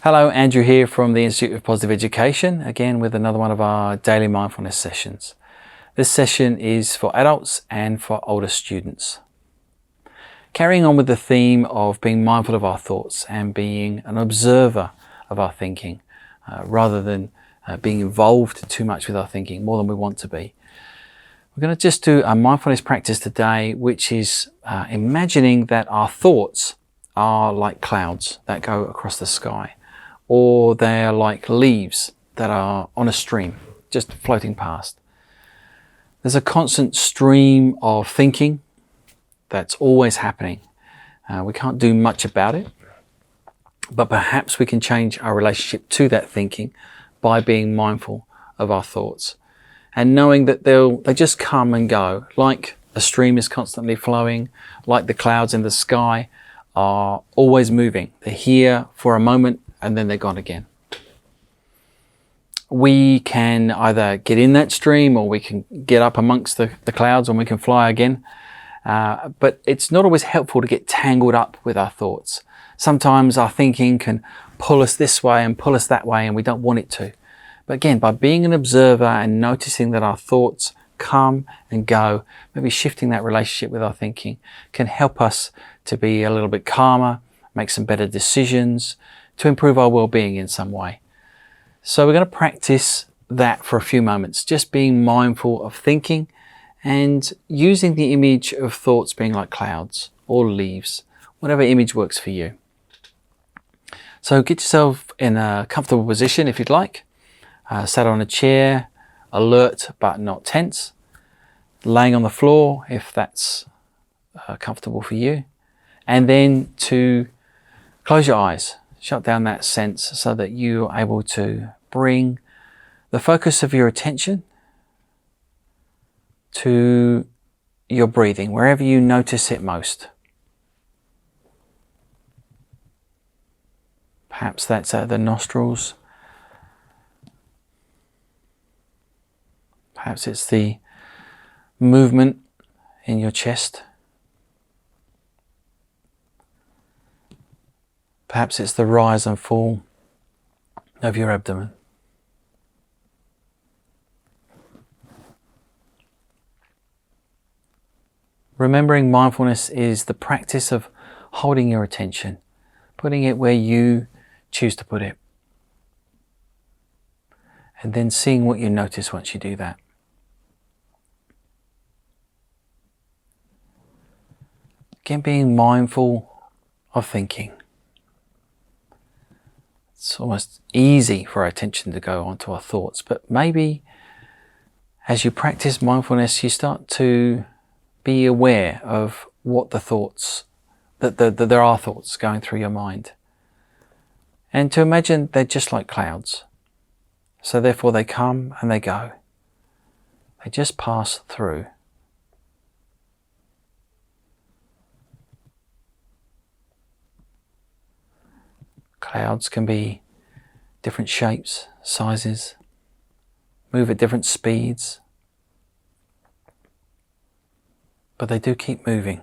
Hello, Andrew here from the Institute of Positive Education, again with another one of our daily mindfulness sessions. This session is for adults and for older students. Carrying on with the theme of being mindful of our thoughts and being an observer of our thinking, rather than being involved too much with our thinking, more than we want to be. We're going to just do a mindfulness practice today, which is imagining that our thoughts are like clouds that go across the sky, or they're like leaves that are on a stream, just floating past. There's a constant stream of thinking that's always happening. We can't do much about it, but perhaps we can change our relationship to that thinking by being mindful of our thoughts and knowing that they just come and go, like a stream is constantly flowing, like the clouds in the sky are always moving. They're here for a moment and then they're gone again. We can either get in that stream or we can get up amongst the clouds and we can fly again. But it's not always helpful to get tangled up with our thoughts. Sometimes our thinking can pull us this way and pull us that way and we don't want it to. But again, by being an observer and noticing that our thoughts come and go, maybe shifting that relationship with our thinking can help us to be a little bit calmer, make some better decisions, to improve our well-being in some way. So we're going to practice that for a few moments, just being mindful of thinking and using the image of thoughts being like clouds or leaves, whatever image works for you. So get yourself in a comfortable position if you'd like, sat on a chair, alert but not tense, laying on the floor if that's comfortable for you, and then to close your eyes. Shut down that sense so that you are able to bring the focus of your attention to your breathing, wherever you notice it most. Perhaps that's at the nostrils. Perhaps it's the movement in your chest. Perhaps it's the rise and fall of your abdomen. Remembering mindfulness is the practice of holding your attention, putting it where you choose to put it, and then seeing what you notice once you do that. Again, being mindful of thinking. It's almost easy for our attention to go onto our thoughts, but maybe as you practice mindfulness, you start to be aware of what the thoughts, that there are thoughts going through your mind. And to imagine they're just like clouds. So therefore they come and they go. They just pass through. Clouds can be different shapes, sizes, move at different speeds, but they do keep moving.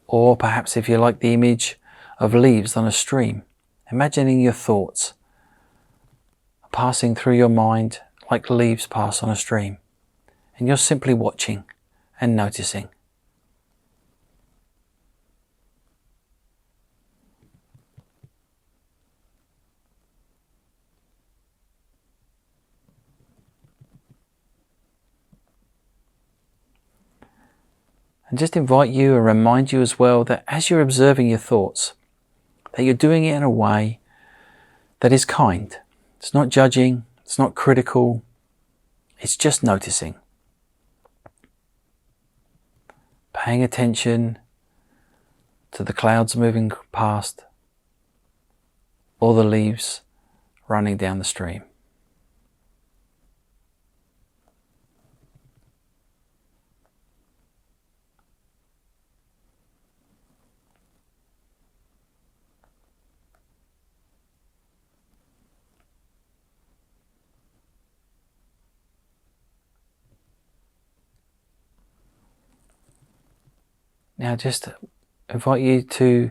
Or perhaps if you like the image of leaves on a stream, imagining your thoughts passing through your mind like leaves pass on a stream, and you're simply watching and noticing. And just invite you and remind you as well that as you're observing your thoughts, that you're doing it in a way that is kind. It's not judging, it's not critical, it's just noticing. Paying attention to the clouds moving past or the leaves running down the stream. Now just invite you to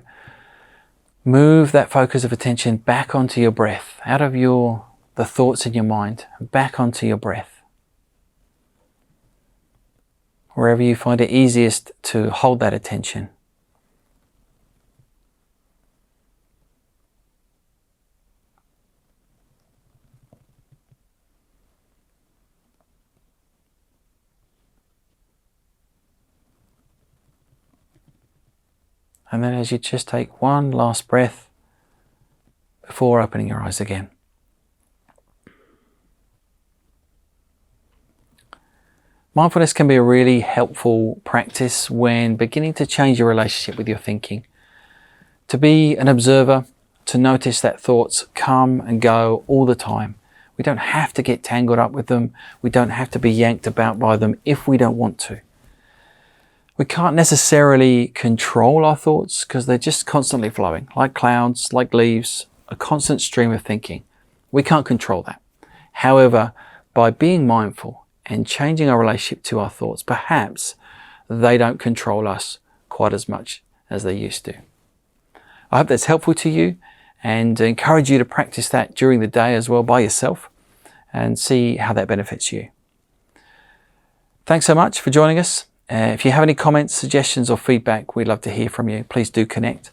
move that focus of attention back onto your breath, out of the thoughts in your mind, back onto your breath. Wherever you find it easiest to hold that attention. And then as you just take one last breath before opening your eyes again. Mindfulness can be a really helpful practice when beginning to change your relationship with your thinking. To be an observer, to notice that thoughts come and go all the time. We don't have to get tangled up with them. We don't have to be yanked about by them if we don't want to. We can't necessarily control our thoughts because they're just constantly flowing, like clouds, like leaves, a constant stream of thinking. We can't control that. However, by being mindful and changing our relationship to our thoughts, perhaps they don't control us quite as much as they used to. I hope that's helpful to you, and encourage you to practice that during the day as well by yourself and see how that benefits you. Thanks so much for joining us. If you have any comments, suggestions or feedback, we'd love to hear from you. Please do connect.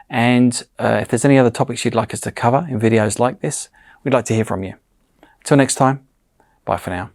And if there's any other topics you'd like us to cover in videos like this, we'd like to hear from you. Until next time, bye for now.